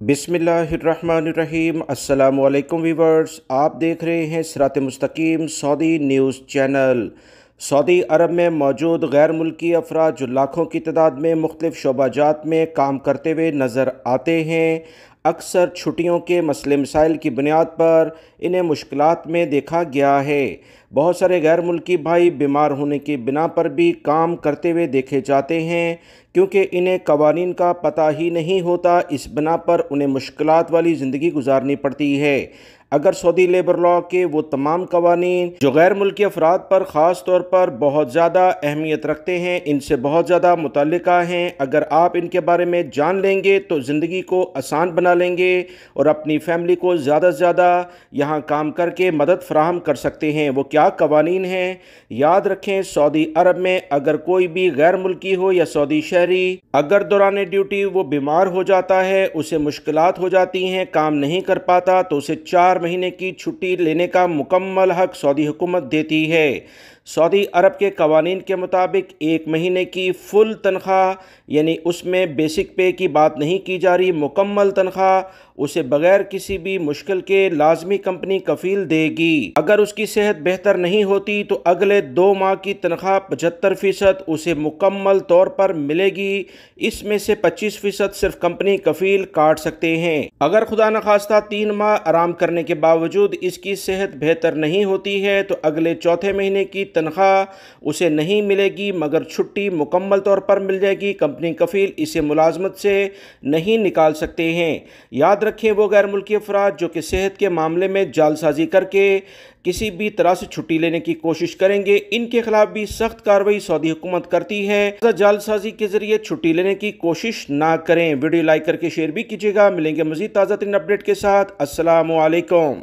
बिस्मिल्लाहिर्रहमानिर्रहीम। अस्सलामुअलैकुम वीवर्स, आप देख रहे हैं सिरात मुस्तकीम सऊदी न्यूज़ चैनल। सऊदी अरब में मौजूद गैर मुल्की अफराद जो लाखों की तादाद में मुख्तलिफ शोबाजात में काम करते हुए नज़र आते हैं, अक्सर छुट्टियों के मसले मसाइल की बुनियाद पर इन्हें मुश्किलात में देखा गया है। बहुत सारे गैर मुल्की भाई बीमार होने की बिना पर भी काम करते हुए देखे जाते हैं, क्योंकि इन्हें कवानीन का पता ही नहीं होता। इस बिना पर उन्हें मुश्किलात वाली ज़िंदगी गुजारनी पड़ती है। अगर सऊदी लेबर लॉ के वो तमाम कवानीन जो गैर मुल्की अफराद पर ख़ास तौर पर बहुत ज़्यादा अहमियत रखते हैं, इनसे बहुत ज़्यादा मुतल्लिका हैं, अगर आप इनके बारे में जान लेंगे तो ज़िंदगी को आसान बना लेंगे और अपनी फैमिली को ज़्यादा से ज़्यादा यहाँ काम करके मदद फ़राहम कर सकते हैं। वो क्या कवानीन हैं, याद रखें। सऊदी अरब में अगर कोई भी गैर मुल्की हो या सऊदी शहरी, अगर दौरान ड्यूटी वो बीमार हो जाता है, उसे मुश्किलात हो जाती हैं, काम नहीं कर पाता, तो उसे 4 महीने की छुट्टी लेने का मुकम्मल हक सऊदी हुकूमत देती है। सऊदी अरब के कवानीन के मुताबिक 1 महीने की फुल तनख्वाह, यानी उसमें बेसिक पे की बात नहीं की जा रही, मुकम्मल तनख्वाह उसे बगैर किसी भी मुश्किल के लाजमी कंपनी कफील देगी। अगर उसकी सेहत बेहतर नहीं होती तो अगले 2 माह की तनख्वाह 75% उसे मुकम्मल तौर पर मिलेगी। इसमें से 25% सिर्फ कंपनी कफील काट सकते हैं। अगर खुदा न खास्ता 3 माह आराम करने के बावजूद इसकी सेहत बेहतर नहीं होती है तो अगले चौथे महीने की तनख्वाह उसे नहीं मिलेगी, मगर छुट्टी मुकम्मल तौर पर मिल जाएगी। कंपनी कफील इसे मुलाजमत से नहीं निकाल सकते हैं। याद रखें, वो गैर मुल्की अफराद जो कि सेहत के मामले में जालसाजी करके किसी भी तरह से छुट्टी लेने की कोशिश करेंगे, इनके खिलाफ भी सख्त कार्रवाई सऊदी हुकूमत करती है। जालसाजी के जरिए छुट्टी लेने की कोशिश ना करें। वीडियो लाइक करके शेयर भी कीजिएगा। मिलेंगे मजीद ताज़ा तरीन अपडेट के साथ। अस्सलामु अलैकुम।